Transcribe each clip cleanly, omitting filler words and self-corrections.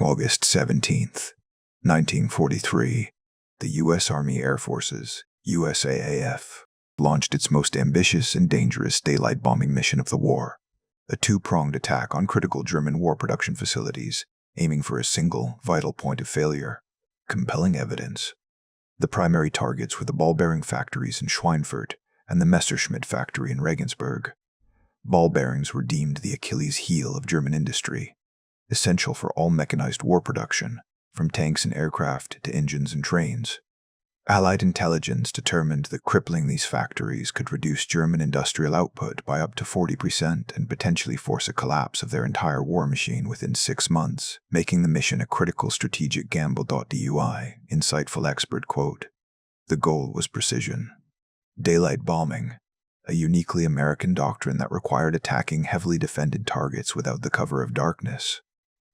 August 17th, 1943, the U.S. Army Air Forces, USAAF, launched its most ambitious and dangerous daylight bombing mission of the war, a two-pronged attack on critical German war production facilities, aiming for a single, vital point of failure. Compelling evidence. The primary targets were the ball-bearing factories in Schweinfurt and the Messerschmitt factory in Regensburg. Ball bearings were deemed the Achilles heel of German industry, essential for all mechanized war production, from tanks and aircraft to engines and trains. Allied intelligence determined that crippling these factories could reduce German industrial output by up to 40% and potentially force a collapse of their entire war machine within 6 months, making the mission a critical strategic gamble. DUI, insightful expert quote. The goal was precision. Daylight bombing, a uniquely American doctrine that required attacking heavily defended targets without the cover of darkness.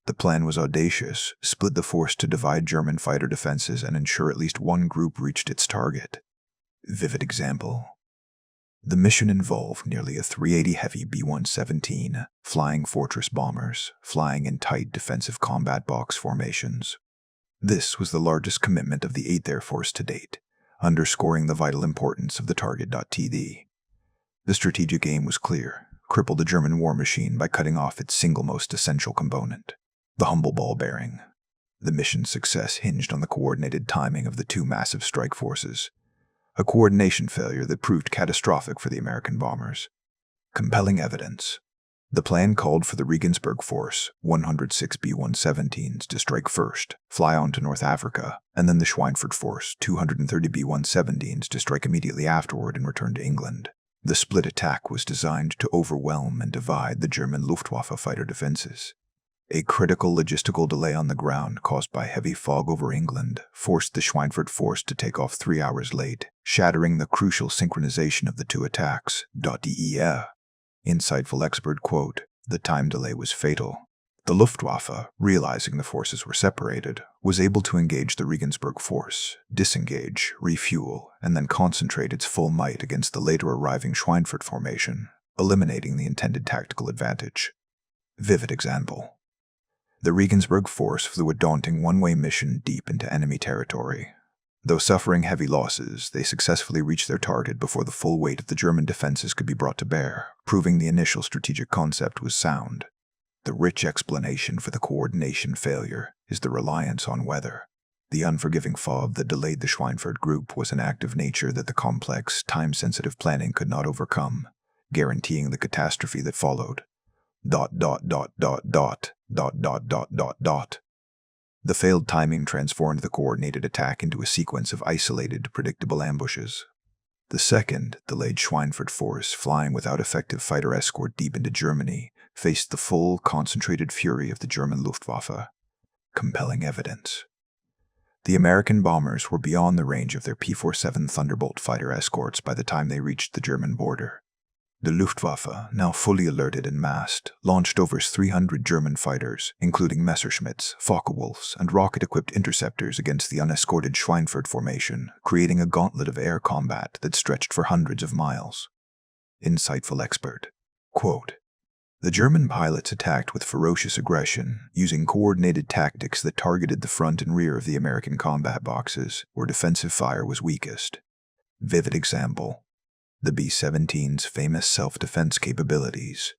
The plan was audacious: split the force to divide German fighter defenses and ensure at least one group reached its target. Vivid example. The mission involved nearly a 380 heavy B-17 flying fortress bombers, flying in tight defensive combat box formations. This was the largest commitment of the 8th Air Force to date, underscoring the vital importance of the target. The strategic aim was clear: cripple the German war machine by cutting off its single most essential component, the humble ball bearing. The mission's success hinged on the coordinated timing of the two massive strike forces, a coordination failure that proved catastrophic for the American bombers. Compelling evidence. The plan called for the Regensburg Force, 106 B-17s, to strike first, fly on to North Africa, and then the Schweinfurt Force, 230 B-17s, to strike immediately afterward and return to England. The split attack was designed to overwhelm and divide the German Luftwaffe fighter defenses. A critical logistical delay on the ground caused by heavy fog over England forced the Schweinfurt force to take off 3 hours late, shattering the crucial synchronization of the two attacks. Insightful expert quote. The time delay was fatal. The Luftwaffe, realizing the forces were separated, was able to engage the Regensburg force, disengage, refuel, and then concentrate its full might against the later arriving Schweinfurt formation, eliminating the intended tactical advantage. Vivid example. The Regensburg force flew a daunting one-way mission deep into enemy territory. Though suffering heavy losses, they successfully reached their target before the full weight of the German defenses could be brought to bear, proving the initial strategic concept was sound. The rich explanation for the coordination failure is the reliance on weather. The unforgiving fog that delayed the Schweinfurt group was an act of nature that the complex, time-sensitive planning could not overcome, guaranteeing the catastrophe that followed. The failed timing transformed the coordinated attack into a sequence of isolated, predictable ambushes. The second, delayed Schweinfurt force, flying without effective fighter escort deep into Germany, faced the full, concentrated fury of the German Luftwaffe. Compelling evidence. The American bombers were beyond the range of their P-47 Thunderbolt fighter escorts by the time they reached the German border. The Luftwaffe, now fully alerted and massed, launched over 300 German fighters, including Messerschmitts, Focke-Wulfs, and rocket-equipped interceptors against the unescorted Schweinfurt formation, creating a gauntlet of air combat that stretched for hundreds of miles. Insightful expert. Quote. The German pilots attacked with ferocious aggression, using coordinated tactics that targeted the front and rear of the American combat boxes, where defensive fire was weakest. Vivid example. The B-17's famous self-defense capabilities.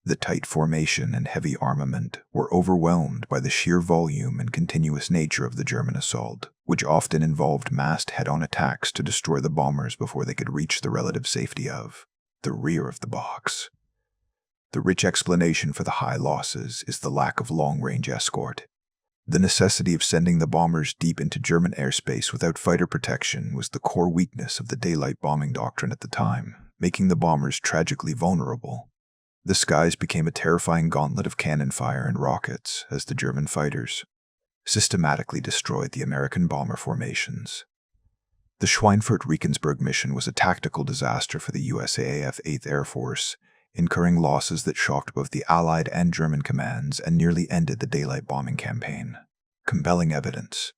The tight formation and heavy armament were overwhelmed by the sheer volume and continuous nature of the German assault, which often involved massed head-on attacks to destroy the bombers before they could reach the relative safety of the rear of the box. The rich explanation for the high losses is the lack of long-range escort. The necessity of sending the bombers deep into German airspace without fighter protection was the core weakness of the daylight bombing doctrine at the time, making the bombers tragically vulnerable. The skies became a terrifying gauntlet of cannon fire and rockets as the German fighters systematically destroyed the American bomber formations. The Schweinfurt-Regensburg mission was a tactical disaster for the USAAF 8th Air Force, incurring losses that shocked both the Allied and German commands and nearly ended the daylight bombing campaign. Compelling evidence.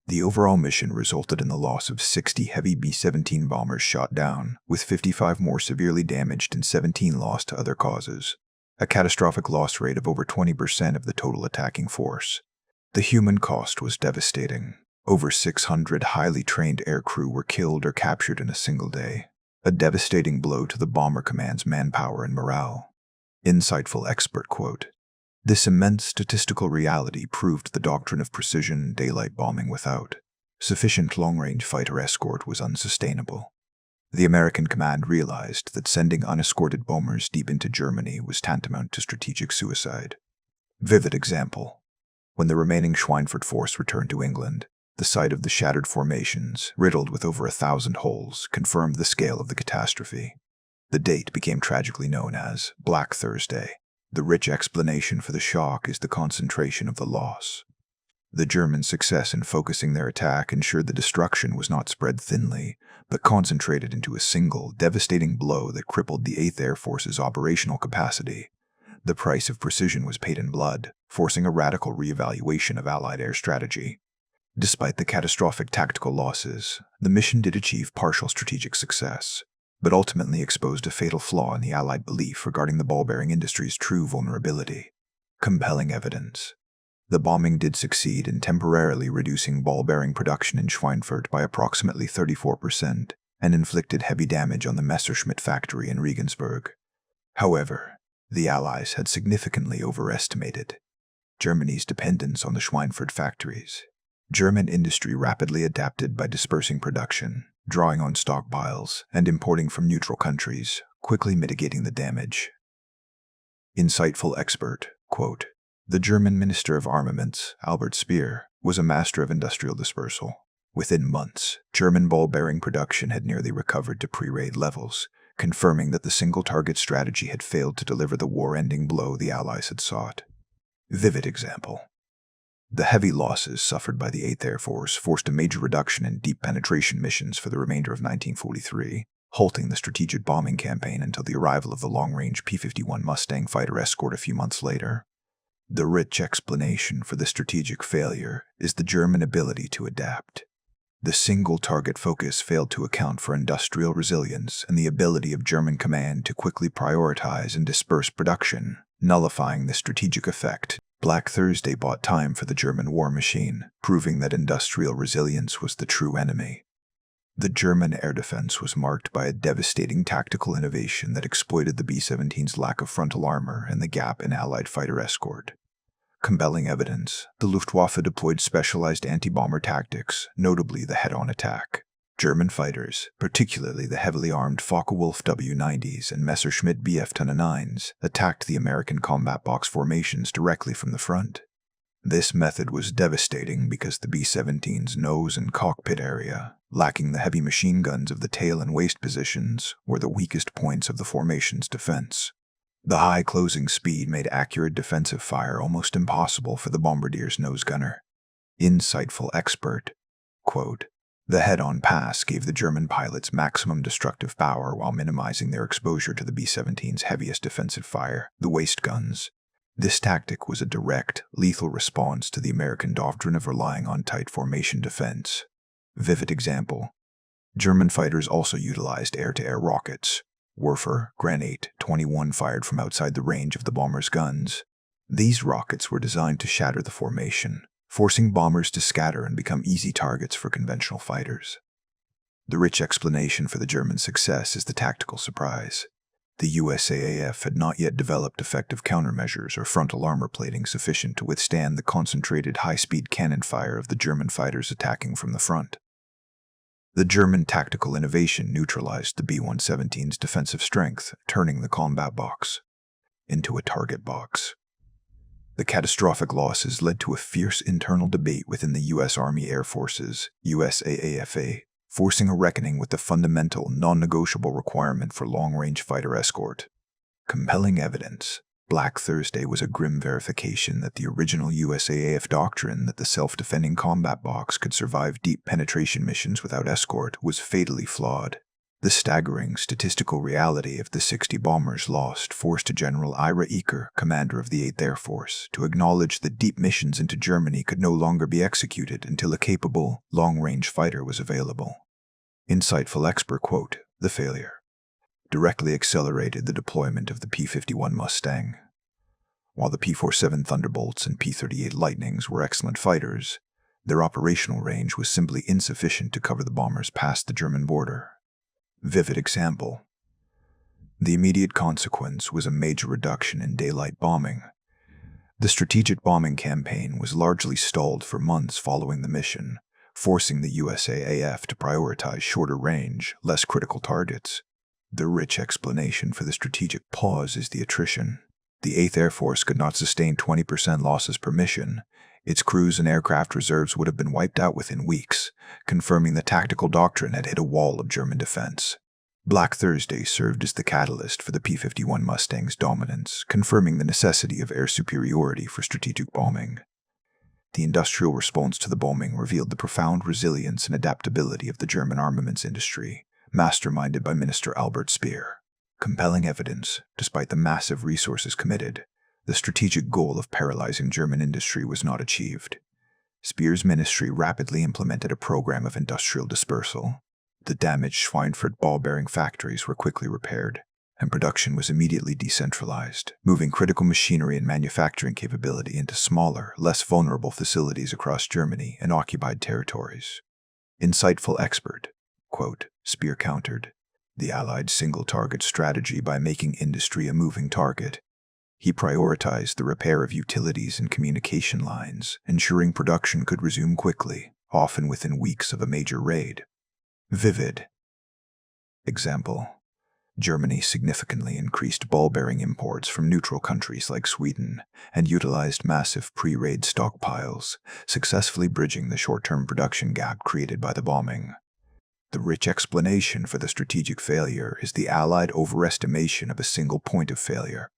The overall mission resulted in the loss of 60 heavy B-17 bombers shot down, with 55 more severely damaged and 17 lost to other causes, a catastrophic loss rate of over 20% of the total attacking force. The human cost was devastating. Over 600 highly trained aircrew were killed or captured in a single day, a devastating blow to the Bomber Command's manpower and morale. Insightful expert quote, "This immense statistical reality proved the doctrine of precision daylight bombing without sufficient long-range fighter escort was unsustainable." The American command realized that sending unescorted bombers deep into Germany was tantamount to strategic suicide. Vivid example. When the remaining Schweinfurt force returned to England, the sight of the shattered formations, riddled with over 1,000 holes, confirmed the scale of the catastrophe. The date became tragically known as Black Thursday. The rich explanation for the shock is the concentration of the loss. The German success in focusing their attack ensured the destruction was not spread thinly, but concentrated into a single, devastating blow that crippled the 8th Air Force's operational capacity. The price of precision was paid in blood, forcing a radical reevaluation of Allied air strategy. Despite the catastrophic tactical losses, the mission did achieve partial strategic success, but ultimately exposed a fatal flaw in the Allied belief regarding the ball-bearing industry's true vulnerability. Compelling evidence. The bombing did succeed in temporarily reducing ball-bearing production in Schweinfurt by approximately 34% and inflicted heavy damage on the Messerschmitt factory in Regensburg. However, the Allies had significantly overestimated Germany's dependence on the Schweinfurt factories. German industry rapidly adapted by dispersing production, drawing on stockpiles, and importing from neutral countries, quickly mitigating the damage. Insightful expert quote, "The German Minister of Armaments, Albert Speer, was a master of industrial dispersal. Within months, German ball-bearing production had nearly recovered to pre-raid levels, confirming that the single-target strategy had failed to deliver the war-ending blow the Allies had sought." Vivid example. The heavy losses suffered by the 8th Air Force forced a major reduction in deep penetration missions for the remainder of 1943, halting the strategic bombing campaign until the arrival of the long-range P-51 Mustang fighter escort a few months later. The rich explanation for the strategic failure is the German ability to adapt. The single-target focus failed to account for industrial resilience and the ability of German command to quickly prioritize and disperse production, nullifying the strategic effect. Black Thursday bought time for the German war machine, proving that industrial resilience was the true enemy. The German air defense was marked by a devastating tactical innovation that exploited the B-17's lack of frontal armor and the gap in Allied fighter escort. Compelling evidence, the Luftwaffe deployed specialized anti-bomber tactics, notably the head-on attack. German fighters, particularly the heavily armed Focke-Wulf W-90s and Messerschmitt Bf-9s, attacked the American combat box formations directly from the front. This method was devastating because the B-17's nose and cockpit area, lacking the heavy machine guns of the tail and waist positions, were the weakest points of the formation's defense. The high closing speed made accurate defensive fire almost impossible for the bombardier's nose gunner. Insightful expert quote, "The head-on pass gave the German pilots maximum destructive power while minimizing their exposure to the B-17's heaviest defensive fire, the waist guns. This tactic was a direct, lethal response to the American doctrine of relying on tight formation defense." Vivid example. German fighters also utilized air-to-air rockets. Werfer Granate 21 fired from outside the range of the bomber's guns. These rockets were designed to shatter the formation, forcing bombers to scatter and become easy targets for conventional fighters. The rich explanation for the German success is the tactical surprise. The USAAF had not yet developed effective countermeasures or frontal armor plating sufficient to withstand the concentrated high-speed cannon fire of the German fighters attacking from the front. The German tactical innovation neutralized the B-117's defensive strength, turning the combat box into a target box. The catastrophic losses led to a fierce internal debate within the U.S. Army Air Forces, USAAFA, forcing a reckoning with the fundamental, non-negotiable requirement for long-range fighter escort. Compelling evidence. Black Thursday was a grim verification that the original USAAF doctrine that the self-defending combat box could survive deep penetration missions without escort was fatally flawed. The staggering statistical reality of the 60 bombers lost forced General Ira Eaker, commander of the 8th Air Force, to acknowledge that deep missions into Germany could no longer be executed until a capable, long-range fighter was available. Insightful expert quote, "The failure directly accelerated the deployment of the P-51 Mustang." While the P-47 Thunderbolts and P-38 Lightnings were excellent fighters, their operational range was simply insufficient to cover the bombers past the German border. Vivid example. The immediate consequence was a major reduction in daylight bombing. The strategic bombing campaign was largely stalled for months following the mission, forcing the USAAF to prioritize shorter-range, less critical targets. The rich explanation for the strategic pause is the attrition. The 8th Air Force could not sustain 20% losses per mission. Its crews and aircraft reserves would have been wiped out within weeks, confirming the tactical doctrine had hit a wall of German defense. Black Thursday served as the catalyst for the P-51 Mustang's dominance, confirming the necessity of air superiority for strategic bombing. The industrial response to the bombing revealed the profound resilience and adaptability of the German armaments industry, masterminded by Minister Albert Speer. Compelling evidence, despite the massive resources committed, the strategic goal of paralyzing German industry was not achieved. Speer's ministry rapidly implemented a program of industrial dispersal. The damaged Schweinfurt ball-bearing factories were quickly repaired, and production was immediately decentralized, moving critical machinery and manufacturing capability into smaller, less vulnerable facilities across Germany and occupied territories. Insightful expert, quote, Speer countered the Allied single-target strategy by making industry a moving target. He prioritized the repair of utilities and communication lines, ensuring production could resume quickly, often within weeks of a major raid. Vivid example. Germany significantly increased ball-bearing imports from neutral countries like Sweden and utilized massive pre-raid stockpiles, successfully bridging the short-term production gap created by the bombing. The rich explanation for the strategic failure is the Allied overestimation of a single point of failure.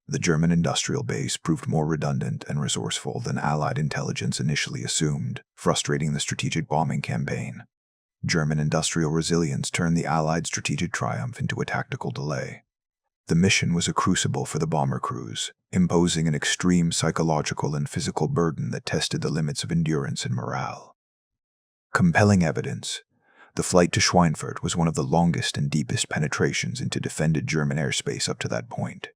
The German industrial base proved more redundant and resourceful than Allied intelligence initially assumed, frustrating the strategic bombing campaign. German industrial resilience turned the Allied strategic triumph into a tactical delay. The mission was a crucible for the bomber crews, imposing an extreme psychological and physical burden that tested the limits of endurance and morale. Compelling evidence. The flight to Schweinfurt was one of the longest and deepest penetrations into defended German airspace up to that point.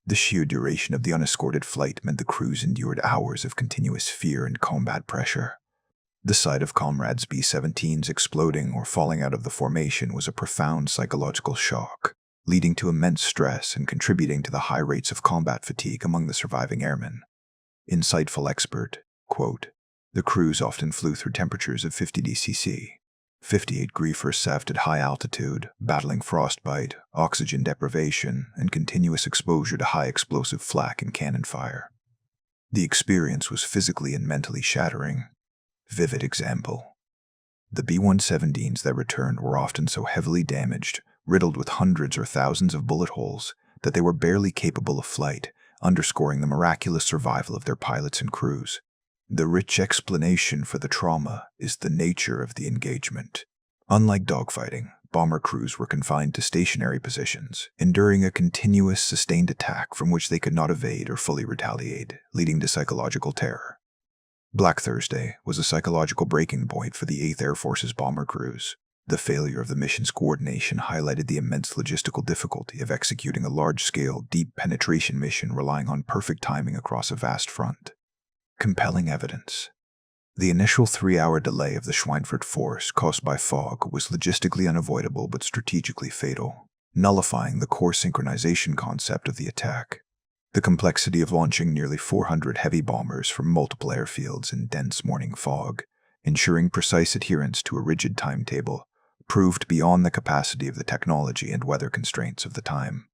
The sheer duration of the unescorted flight meant the crews endured hours of continuous fear and combat pressure. The sight of comrades' B-17s exploding or falling out of the formation was a profound psychological shock, leading to immense stress and contributing to the high rates of combat fatigue among the surviving airmen. Insightful expert, quote, the crews often flew through temperatures of 50 dCc, 58 degrees Celsius at high altitude, battling frostbite, oxygen deprivation, and continuous exposure to high explosive flak and cannon fire. The experience was physically and mentally shattering. Vivid example. The B-17s that returned were often so heavily damaged, riddled with hundreds or thousands of bullet holes, that they were barely capable of flight, underscoring the miraculous survival of their pilots and crews. The rich explanation for the trauma is the nature of the engagement. Unlike dogfighting, bomber crews were confined to stationary positions, enduring a continuous, sustained attack from which they could not evade or fully retaliate, leading to psychological terror. Black Thursday was a psychological breaking point for the 8th Air Force's bomber crews. The failure of the mission's coordination highlighted the immense logistical difficulty of executing a large-scale, deep penetration mission relying on perfect timing across a vast front. Compelling evidence. The initial 3-hour delay of the Schweinfurt force caused by fog was logistically unavoidable but strategically fatal, nullifying the core synchronization concept of the attack. The complexity of launching nearly 400 heavy bombers from multiple airfields in dense morning fog, ensuring precise adherence to a rigid timetable, proved beyond the capacity of the technology and weather constraints of the time.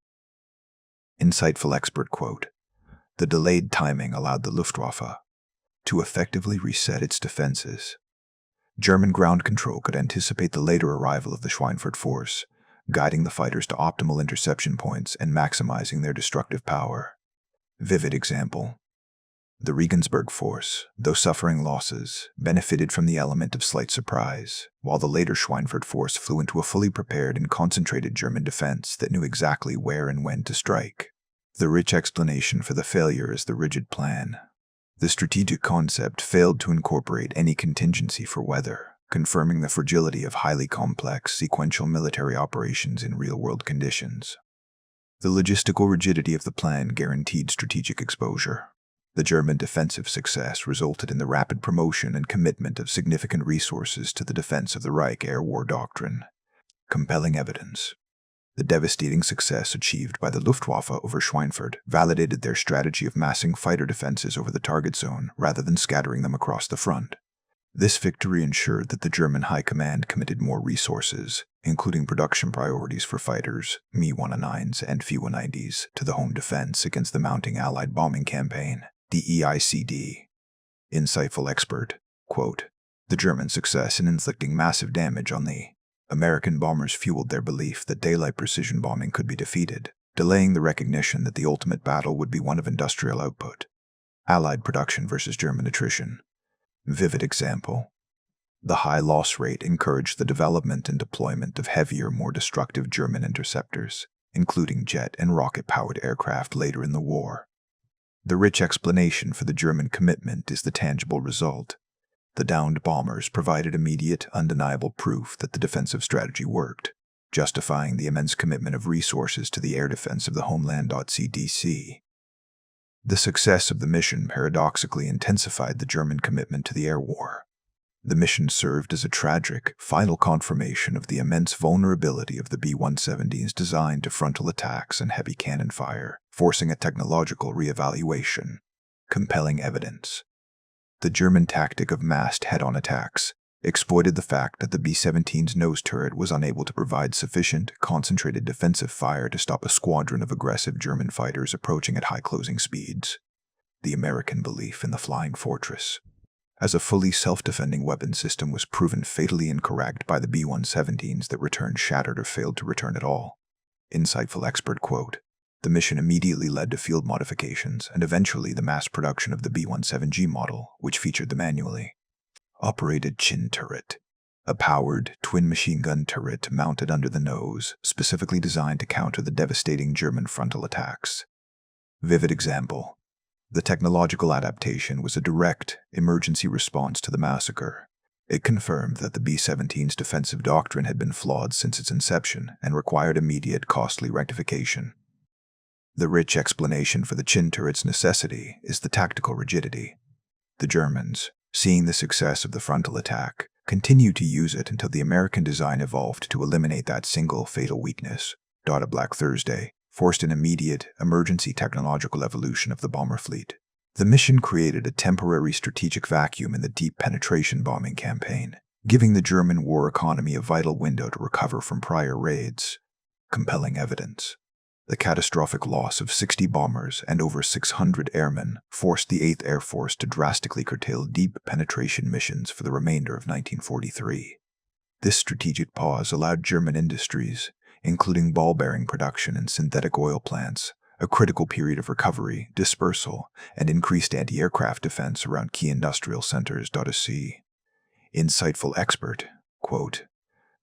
Insightful expert quote, the delayed timing allowed the Luftwaffe to effectively reset its defenses. German ground control could anticipate the later arrival of the Schweinfurt force, guiding the fighters to optimal interception points and maximizing their destructive power. Vivid example. The Regensburg force, though suffering losses, benefited from the element of slight surprise, while the later Schweinfurt force flew into a fully prepared and concentrated German defense that knew exactly where and when to strike. The rich explanation for the failure is the rigid plan. The strategic concept failed to incorporate any contingency for weather, confirming the fragility of highly complex, sequential military operations in real-world conditions. The logistical rigidity of the plan guaranteed strategic exposure. The German defensive success resulted in the rapid promotion and commitment of significant resources to the defense of the Reich air war doctrine. Compelling evidence. The devastating success achieved by the Luftwaffe over Schweinfurt validated their strategy of massing fighter defenses over the target zone rather than scattering them across the front. This victory ensured that the German High Command committed more resources, including production priorities for fighters, Me-109s and Fe-190s, to the home defense against the mounting Allied bombing campaign, DEICD. Insightful expert, quote, "The German success in inflicting massive damage on the American bombers fueled their belief that daylight precision bombing could be defeated, delaying the recognition that the ultimate battle would be one of industrial output. Allied production versus German attrition. Vivid example. The high loss rate encouraged the development and deployment of heavier, more destructive German interceptors, including jet and rocket-powered aircraft later in the war. The rich explanation for the German commitment is the tangible result. The downed bombers provided immediate, undeniable proof that the defensive strategy worked, justifying the immense commitment of resources to the air defense of the homeland. CDC. The success of the mission paradoxically intensified the German commitment to the air war. The mission served as a tragic, final confirmation of the immense vulnerability of the B-17s designed to frontal attacks and heavy cannon fire, forcing a technological reevaluation. Compelling evidence. The German tactic of massed head-on attacks exploited the fact that the B-17's nose turret was unable to provide sufficient, concentrated defensive fire to stop a squadron of aggressive German fighters approaching at high closing speeds. The American belief in the flying fortress as a fully self-defending weapon system was proven fatally incorrect by the B-17s that returned shattered or failed to return at all. Insightful expert, quote, "The mission immediately led to field modifications and eventually the mass production of the B-17G model, which featured the manually operated chin turret, a powered twin machine gun turret mounted under the nose, specifically designed to counter the devastating German frontal attacks." Vivid example. The technological adaptation was a direct, emergency response to the massacre. It confirmed that the B-17's defensive doctrine had been flawed since its inception and required immediate, costly rectification. The rich explanation for the chin turret's necessity is the tactical rigidity. The Germans, seeing the success of the frontal attack, continued to use it until the American design evolved to eliminate that single fatal weakness. A Black Thursday forced an immediate, emergency technological evolution of the bomber fleet. The mission created a temporary strategic vacuum in the deep penetration bombing campaign, giving the German war economy a vital window to recover from prior raids. Compelling evidence. The catastrophic loss of 60 bombers and over 600 airmen forced the 8th Air Force to drastically curtail deep penetration missions for the remainder of 1943. This strategic pause allowed German industries, including ball-bearing production and synthetic oil plants, a critical period of recovery, dispersal, and increased anti-aircraft defense around key industrial centers. C. Insightful expert, quote,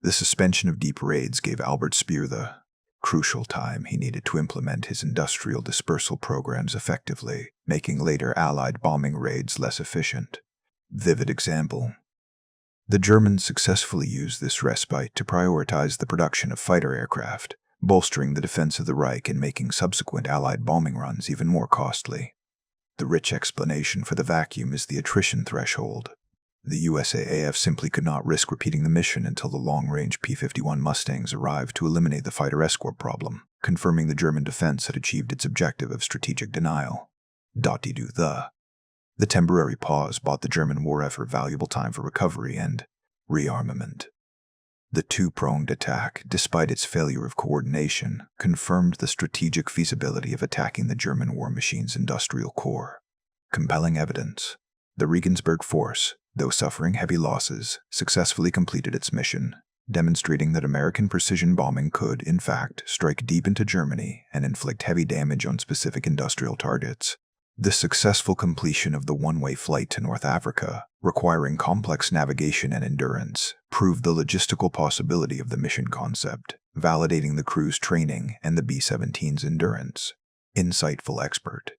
"The suspension of deep raids gave Albert Speer the crucial time he needed to implement his industrial dispersal programs effectively, making later Allied bombing raids less efficient." Vivid example. The Germans successfully used this respite to prioritize the production of fighter aircraft, bolstering the defense of the Reich and making subsequent Allied bombing runs even more costly. The rich explanation for the vacuum is the attrition threshold. The USAAF simply could not risk repeating the mission until the long-range P-51 Mustangs arrived to eliminate the fighter escort problem, confirming the German defense had achieved its objective of strategic denial. The temporary pause bought the German war effort valuable time for recovery and rearmament. The two-pronged attack, despite its failure of coordination, confirmed the strategic feasibility of attacking the German war machine's industrial core. Compelling evidence. The Regensburg force, though suffering heavy losses, successfully completed its mission, demonstrating that American precision bombing could, in fact, strike deep into Germany and inflict heavy damage on specific industrial targets. The successful completion of the one-way flight to North Africa, requiring complex navigation and endurance, proved the logistical possibility of the mission concept, validating the crew's training and the B-17's endurance. Insightful expert.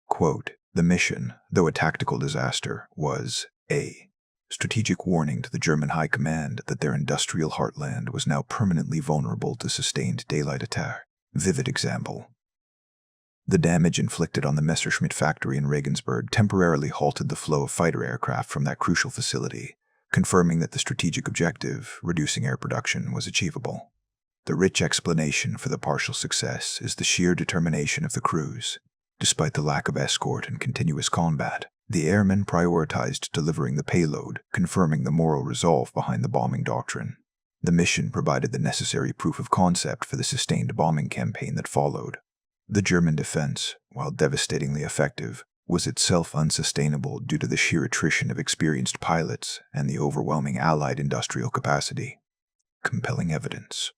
Quote, "The mission, though a tactical disaster, was a strategic warning to the German High Command that their industrial heartland was now permanently vulnerable to sustained daylight attack. Vivid example. The damage inflicted on the Messerschmitt factory in Regensburg temporarily halted the flow of fighter aircraft from that crucial facility, confirming that the strategic objective, reducing air production, was achievable. The rich explanation for the partial success is the sheer determination of the crews. Despite the lack of escort and continuous combat, the airmen prioritized delivering the payload, confirming the moral resolve behind the bombing doctrine. The mission provided the necessary proof of concept for the sustained bombing campaign that followed. The German defense, while devastatingly effective, was itself unsustainable due to the sheer attrition of experienced pilots and the overwhelming Allied industrial capacity. Compelling evidence.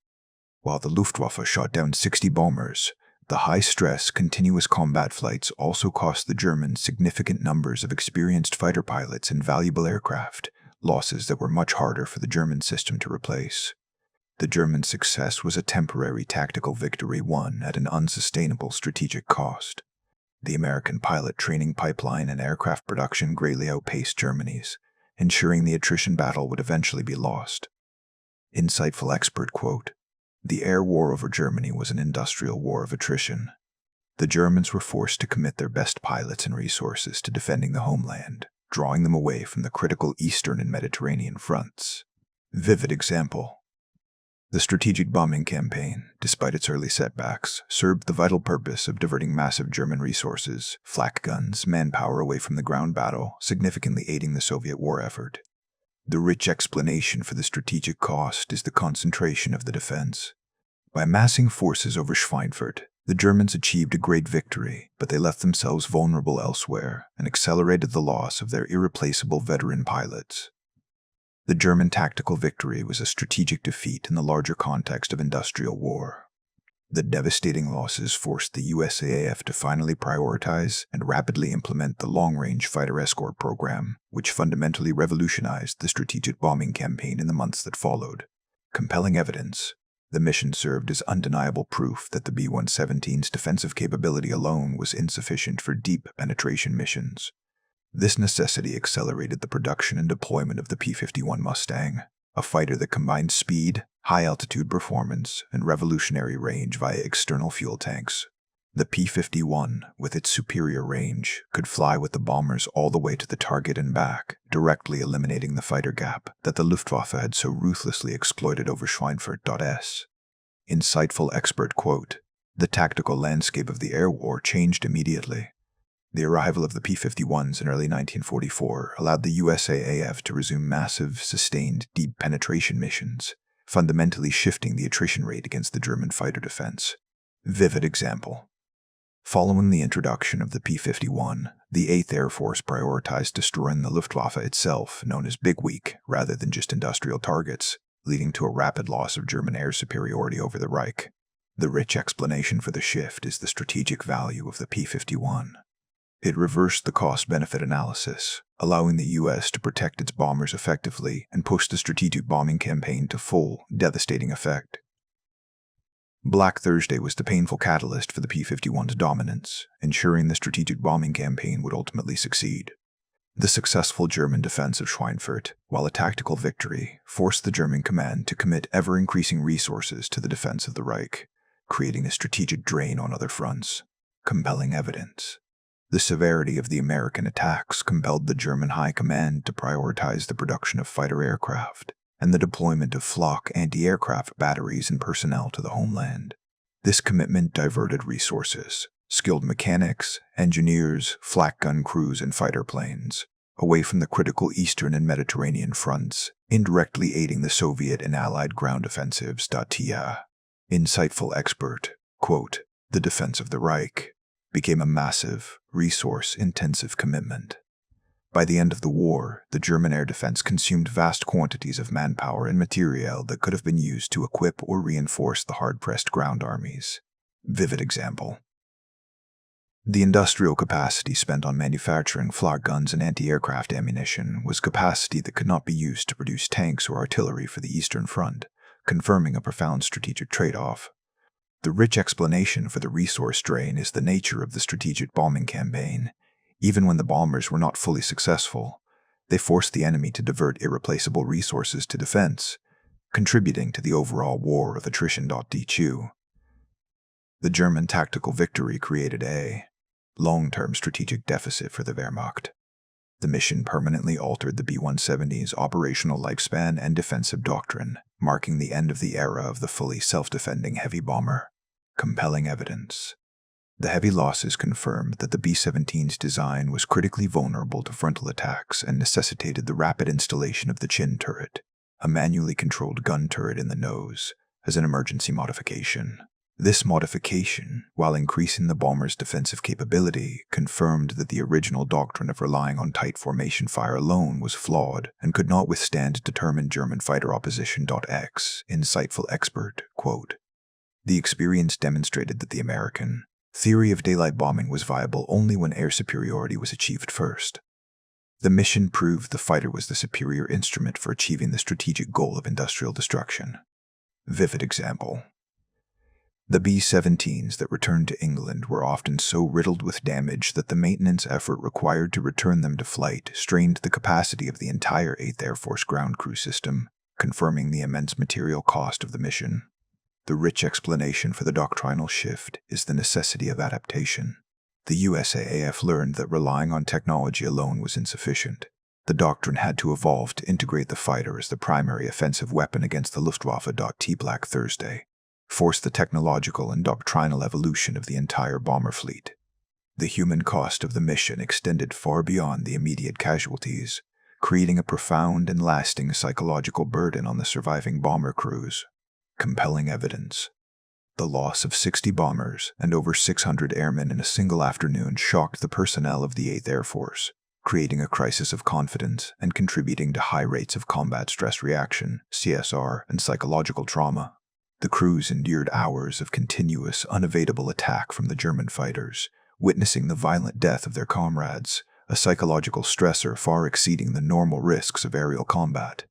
While the Luftwaffe shot down 60 bombers, the high-stress, continuous combat flights also cost the Germans significant numbers of experienced fighter pilots and valuable aircraft, losses that were much harder for the German system to replace. The German success was a temporary tactical victory won at an unsustainable strategic cost. The American pilot training pipeline and aircraft production greatly outpaced Germany's, ensuring the attrition battle would eventually be lost. Insightful expert quote, "The air war over Germany was an industrial war of attrition. The Germans were forced to commit their best pilots and resources to defending the homeland, drawing them away from the critical Eastern and Mediterranean fronts." Vivid example. The strategic bombing campaign, despite its early setbacks, served the vital purpose of diverting massive German resources, flak guns, manpower away from the ground battle, significantly aiding the Soviet war effort. The rich explanation for the strategic cost is the concentration of the defense. By massing forces over Schweinfurt, the Germans achieved a great victory, but they left themselves vulnerable elsewhere and accelerated the loss of their irreplaceable veteran pilots. The German tactical victory was a strategic defeat in the larger context of industrial war. The devastating losses forced the USAAF to finally prioritize and rapidly implement the long-range fighter escort program, which fundamentally revolutionized the strategic bombing campaign in the months that followed. Compelling evidence. The mission served as undeniable proof that the B-17's defensive capability alone was insufficient for deep penetration missions. This necessity accelerated the production and deployment of the P-51 Mustang, a fighter that combined speed, high-altitude performance, and revolutionary range via external fuel tanks. The P-51, with its superior range, could fly with the bombers all the way to the target and back, directly eliminating the fighter gap that the Luftwaffe had so ruthlessly exploited over Schweinfurt.s. Insightful expert quote, "The tactical landscape of the air war changed immediately. The arrival of the P-51s in early 1944 allowed the USAAF to resume massive, sustained, deep penetration missions, fundamentally shifting the attrition rate against the German fighter defense." Vivid example. Following the introduction of the P-51, the 8th Air Force prioritized destroying the Luftwaffe itself, known as Big Week, rather than just industrial targets, leading to a rapid loss of German air superiority over the Reich. The rich explanation for the shift is the strategic value of the P-51. It reversed the cost-benefit analysis, allowing the U.S. to protect its bombers effectively and push the strategic bombing campaign to full, devastating effect. Black Thursday was the painful catalyst for the P-51's dominance, ensuring the strategic bombing campaign would ultimately succeed. The successful German defense of Schweinfurt, while a tactical victory, forced the German command to commit ever-increasing resources to the defense of the Reich, creating a strategic drain on other fronts. Compelling evidence. The severity of the American attacks compelled the German High Command to prioritize the production of fighter aircraft and the deployment of Flak anti-aircraft batteries and personnel to the homeland. This commitment diverted resources, skilled mechanics, engineers, flak gun crews, and fighter planes, away from the critical Eastern and Mediterranean fronts, indirectly aiding the Soviet and Allied ground offensives. Insightful expert, quote, "The defense of the Reich became a massive, resource-intensive commitment. By the end of the war, the German air defense consumed vast quantities of manpower and materiel that could have been used to equip or reinforce the hard-pressed ground armies." Vivid example. The industrial capacity spent on manufacturing flak guns and anti-aircraft ammunition was capacity that could not be used to produce tanks or artillery for the Eastern Front, confirming a profound strategic trade-off. The rich explanation for the resource drain is the nature of the strategic bombing campaign. Even when the bombers were not fully successful, they forced the enemy to divert irreplaceable resources to defense, contributing to the overall war of attrition. The German tactical victory created a long-term strategic deficit for the Wehrmacht. The mission permanently altered the B-17's operational lifespan and defensive doctrine, marking the end of the era of the fully self-defending heavy bomber. Compelling evidence. The heavy losses confirmed that the B-17's design was critically vulnerable to frontal attacks and necessitated the rapid installation of the chin turret, a manually controlled gun turret in the nose, as an emergency modification. This modification, while increasing the bomber's defensive capability, confirmed that the original doctrine of relying on tight formation fire alone was flawed and could not withstand determined German fighter opposition. Insightful expert, quote, "The experience demonstrated that the American theory of daylight bombing was viable only when air superiority was achieved first. The mission proved the fighter was the superior instrument for achieving the strategic goal of industrial destruction." Vivid example. The B-17s that returned to England were often so riddled with damage that the maintenance effort required to return them to flight strained the capacity of the entire 8th Air Force ground crew system, confirming the immense material cost of the mission. The rich explanation for the doctrinal shift is the necessity of adaptation. The USAAF learned that relying on technology alone was insufficient. The doctrine had to evolve to integrate the fighter as the primary offensive weapon against the Luftwaffe. Black Thursday forced the technological and doctrinal evolution of the entire bomber fleet. The human cost of the mission extended far beyond the immediate casualties, creating a profound and lasting psychological burden on the surviving bomber crews. Compelling evidence. The loss of 60 bombers and over 600 airmen in a single afternoon shocked the personnel of the 8th Air Force, creating a crisis of confidence and contributing to high rates of combat stress reaction, CSR, and psychological trauma. The crews endured hours of continuous, unevadable attack from the German fighters, witnessing the violent death of their comrades, a psychological stressor far exceeding the normal risks of aerial combat.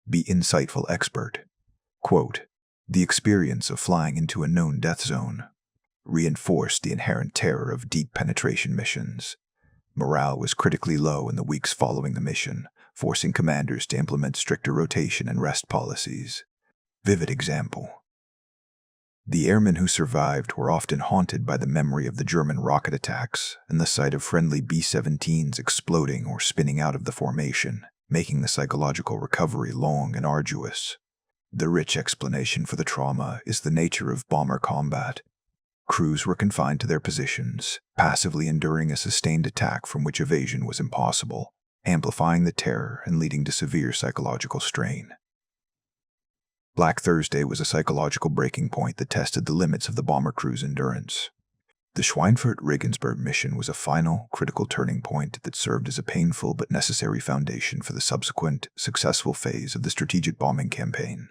Be insightful expert. Quote, "The experience of flying into a known death zone reinforced the inherent terror of deep penetration missions. Morale was critically low in the weeks following the mission, forcing commanders to implement stricter rotation and rest policies." Vivid example. The airmen who survived were often haunted by the memory of the German rocket attacks and the sight of friendly B-17s exploding or spinning out of the formation, making the psychological recovery long and arduous. The rich explanation for the trauma is the nature of bomber combat. Crews were confined to their positions, passively enduring a sustained attack from which evasion was impossible, amplifying the terror and leading to severe psychological strain. Black Thursday was a psychological breaking point that tested the limits of the bomber crew's endurance. The Schweinfurt Regensburg Mission was a final, critical turning point that served as a painful but necessary foundation for the subsequent, successful phase of the strategic bombing campaign.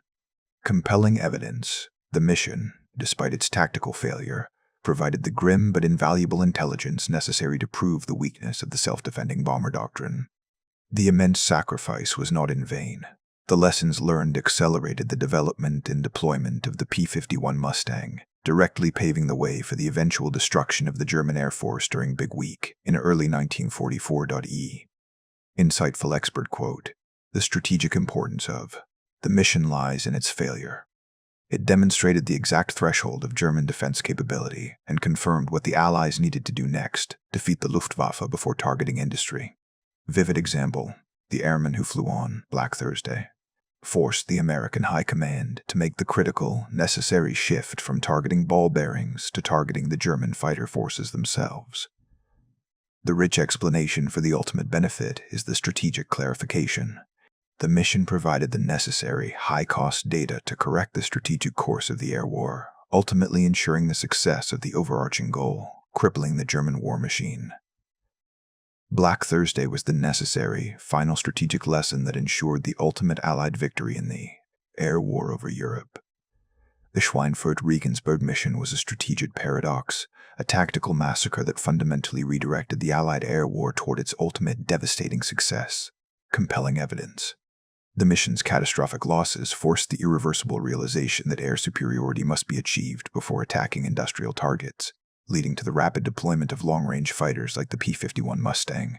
Compelling evidence. The mission, despite its tactical failure, provided the grim but invaluable intelligence necessary to prove the weakness of the self-defending bomber doctrine. The immense sacrifice was not in vain. The lessons learned accelerated the development and deployment of the P-51 Mustang, directly paving the way for the eventual destruction of the German Air Force during Big Week in early 1944. Insightful expert quote, "The strategic importance of the mission lies in its failure. It demonstrated the exact threshold of German defense capability and confirmed what the Allies needed to do next, defeat the Luftwaffe before targeting industry." Vivid example. The airmen who flew on Black Thursday forced the American High Command to make the critical, necessary shift from targeting ball bearings to targeting the German fighter forces themselves. The rich explanation for the ultimate benefit is the strategic clarification. The mission provided the necessary, high-cost data to correct the strategic course of the air war, ultimately ensuring the success of the overarching goal, crippling the German war machine. Black Thursday was the necessary, final strategic lesson that ensured the ultimate Allied victory in the air war over Europe. The Schweinfurt Regensburg Mission was a strategic paradox, a tactical massacre that fundamentally redirected the Allied air war toward its ultimate devastating success. Compelling evidence. The mission's catastrophic losses forced the irreversible realization that air superiority must be achieved before attacking industrial targets, leading to the rapid deployment of long-range fighters like the P-51 Mustang.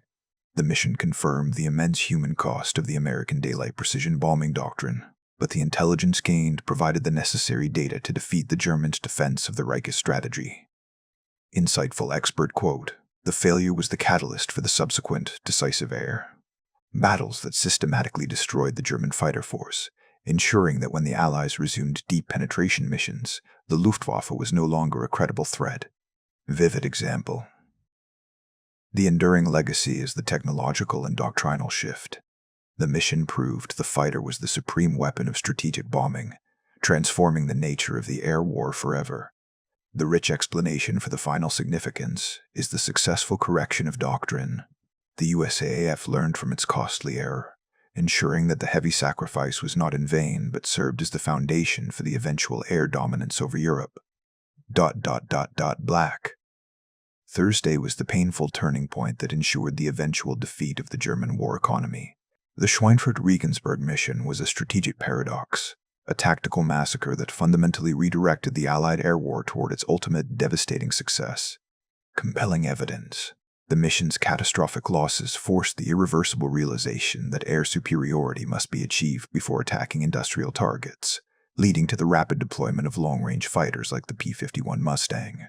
The mission confirmed the immense human cost of the American daylight precision bombing doctrine, but the intelligence gained provided the necessary data to defeat the Germans' defense of the Reich's strategy. Insightful expert quote, "The failure was the catalyst for the subsequent decisive air battles that systematically destroyed the German fighter force, ensuring that when the Allies resumed deep penetration missions, the Luftwaffe was no longer a credible threat." Vivid example. The enduring legacy is the technological and doctrinal shift. The mission proved the fighter was the supreme weapon of strategic bombing, transforming the nature of the air war forever. The rich explanation for the final significance is the successful correction of doctrine. The USAAF learned from its costly error, ensuring that the heavy sacrifice was not in vain but served as the foundation for the eventual air dominance over Europe. Black Thursday was the painful turning point that ensured the eventual defeat of the German war economy. The Schweinfurt Regensburg Mission was a strategic paradox, a tactical massacre that fundamentally redirected the Allied air war toward its ultimate devastating success. Compelling evidence. The mission's catastrophic losses forced the irreversible realization that air superiority must be achieved before attacking industrial targets, leading to the rapid deployment of long-range fighters like the P-51 Mustang.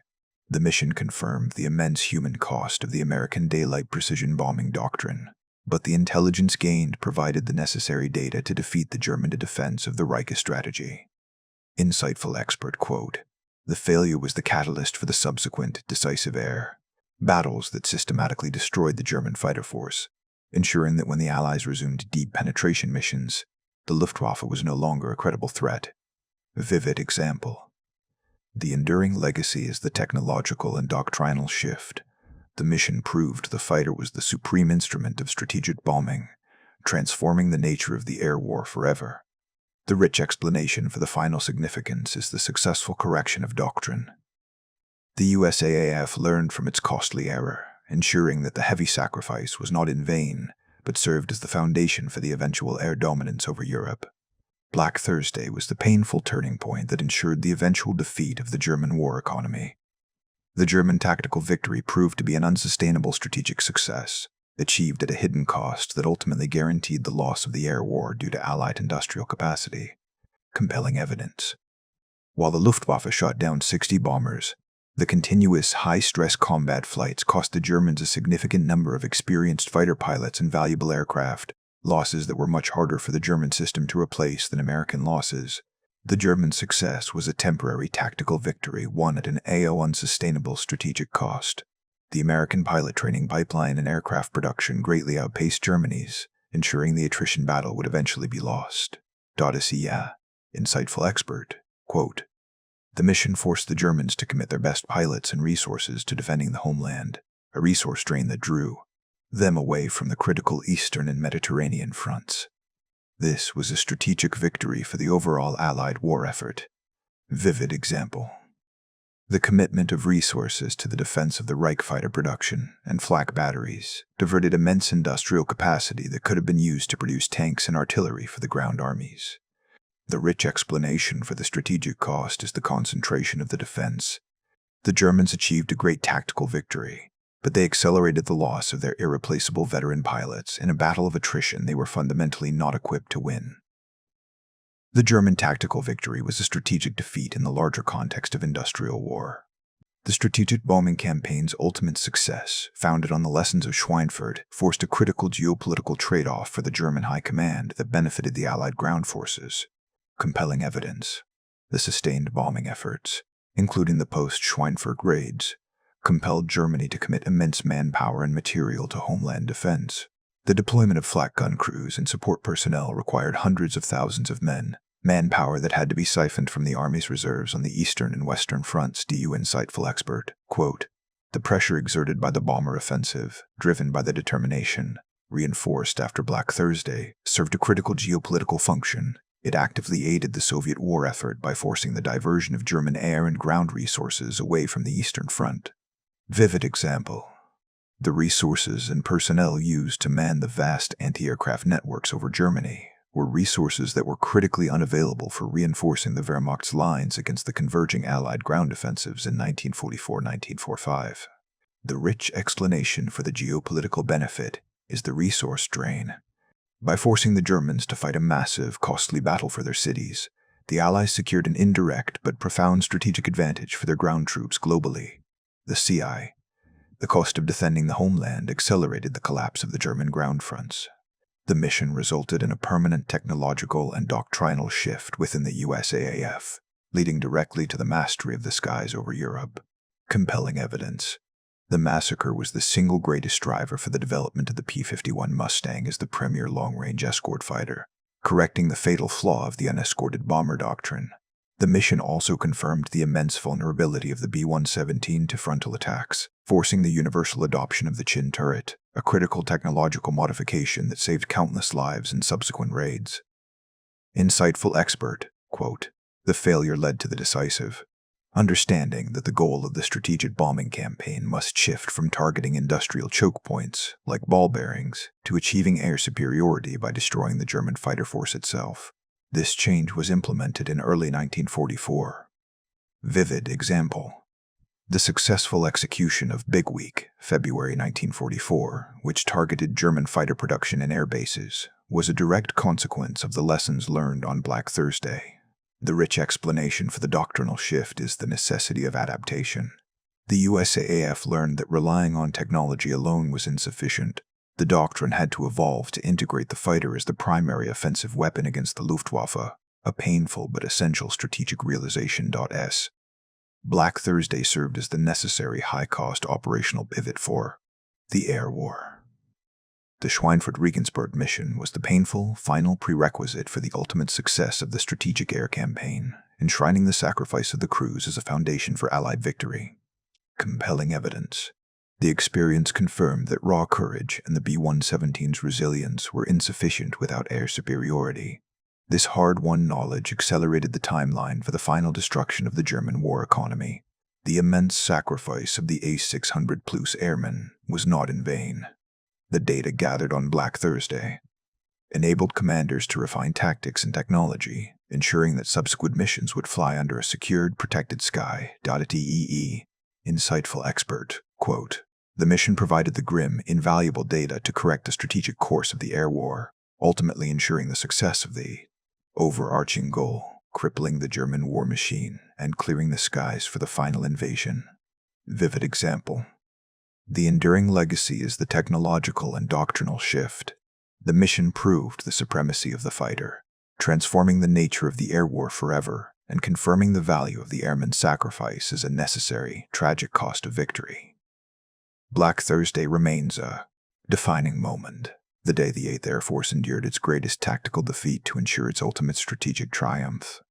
The mission confirmed the immense human cost of the American daylight precision bombing doctrine, but the intelligence gained provided the necessary data to defeat the German defense of the Reich strategy. Insightful expert quote, "The failure was the catalyst for the subsequent decisive air battles that systematically destroyed the German fighter force, ensuring that when the Allies resumed deep penetration missions, the Luftwaffe was no longer a credible threat." Vivid example. The enduring legacy is the technological and doctrinal shift. The mission proved the fighter was the supreme instrument of strategic bombing, transforming the nature of the air war forever. The rich explanation for the final significance is the successful correction of doctrine. The USAAF learned from its costly error, ensuring that the heavy sacrifice was not in vain, but served as the foundation for the eventual air dominance over Europe. Black Thursday was the painful turning point that ensured the eventual defeat of the German war economy. The German tactical victory proved to be an unsustainable strategic success, achieved at a hidden cost that ultimately guaranteed the loss of the air war due to Allied industrial capacity. Compelling evidence. While the Luftwaffe shot down 60 bombers, the continuous high-stress combat flights cost the Germans a significant number of experienced fighter pilots and valuable aircraft, losses that were much harder for the German system to replace than American losses. The German success was a temporary tactical victory won at an unsustainable strategic cost. The American pilot training pipeline and aircraft production greatly outpaced Germany's, ensuring the attrition battle would eventually be lost. Insightful expert quote, "The mission forced the Germans to commit their best pilots and resources to defending the homeland, a resource drain that drew them away from the critical Eastern and Mediterranean fronts. This was a strategic victory for the overall Allied war effort." Vivid example. The commitment of resources to the defense of the Reich fighter production and flak batteries diverted immense industrial capacity that could have been used to produce tanks and artillery for the ground armies. The rich explanation for the strategic cost is the concentration of the defense. The Germans achieved a great tactical victory, but they accelerated the loss of their irreplaceable veteran pilots in a battle of attrition they were fundamentally not equipped to win. The German tactical victory was a strategic defeat in the larger context of industrial war. The strategic bombing campaign's ultimate success, founded on the lessons of Schweinfurt, forced a critical geopolitical trade-off for the German high command that benefited the Allied ground forces. Compelling evidence. The sustained bombing efforts, including the post-Schweinfurt raids, compelled Germany to commit immense manpower and material to homeland defense. The deployment of flak gun crews and support personnel required hundreds of thousands of men, manpower that had to be siphoned from the Army's reserves on the eastern and western fronts. Insightful expert quote, "The pressure exerted by the bomber offensive, driven by the determination, reinforced after Black Thursday, served a critical geopolitical function. It actively aided the Soviet war effort by forcing the diversion of German air and ground resources away from the Eastern Front." Vivid example. The resources and personnel used to man the vast anti-aircraft networks over Germany were resources that were critically unavailable for reinforcing the Wehrmacht's lines against the converging Allied ground offensives in 1944–1945. The rich explanation for the geopolitical benefit is the resource drain. By forcing the Germans to fight a massive, costly battle for their cities, the Allies secured an indirect but profound strategic advantage for their ground troops globally. The CI. The cost of defending the homeland accelerated the collapse of the German ground fronts. The mission resulted in a permanent technological and doctrinal shift within the USAAF, leading directly to the mastery of the skies over Europe. Compelling evidence. The massacre was the single greatest driver for the development of the P-51 Mustang as the premier long-range escort fighter, correcting the fatal flaw of the unescorted bomber doctrine. The mission also confirmed the immense vulnerability of the B-17 to frontal attacks, forcing the universal adoption of the Chin turret, a critical technological modification that saved countless lives in subsequent raids. Insightful expert, quote, "The failure led to the decisive. Understanding that the goal of the strategic bombing campaign must shift from targeting industrial choke points, like ball bearings, to achieving air superiority by destroying the German fighter force itself. This change was implemented in early 1944. Vivid example. The successful execution of Big Week, February 1944, which targeted German fighter production and air bases, was a direct consequence of the lessons learned on Black Thursday. The rich explanation for the doctrinal shift is the necessity of adaptation. The USAAF learned that relying on technology alone was insufficient. The doctrine had to evolve to integrate the fighter as the primary offensive weapon against the Luftwaffe, a painful but essential strategic realization. Black Thursday served as the necessary high-cost operational pivot for the air war. The Schweinfurt Regensburg Mission was the painful, final prerequisite for the ultimate success of the strategic air campaign, enshrining the sacrifice of the crews as a foundation for Allied victory. Compelling evidence. The experience confirmed that raw courage and the B-17's resilience were insufficient without air superiority. This hard-won knowledge accelerated the timeline for the final destruction of the German war economy. The immense sacrifice of the A-600 Plus airmen was not in vain. The data gathered on Black Thursday enabled commanders to refine tactics and technology, ensuring that subsequent missions would fly under a secured, protected sky. Insightful expert, quote, "The mission provided the grim, invaluable data to correct the strategic course of the air war, ultimately ensuring the success of the overarching goal, crippling the German war machine and clearing the skies for the final invasion." Vivid example. The enduring legacy is the technological and doctrinal shift. The mission proved the supremacy of the fighter, transforming the nature of the air war forever and confirming the value of the airman's sacrifice as a necessary, tragic cost of victory. Black Thursday remains a defining moment, the day the 8th Air Force endured its greatest tactical defeat to ensure its ultimate strategic triumph.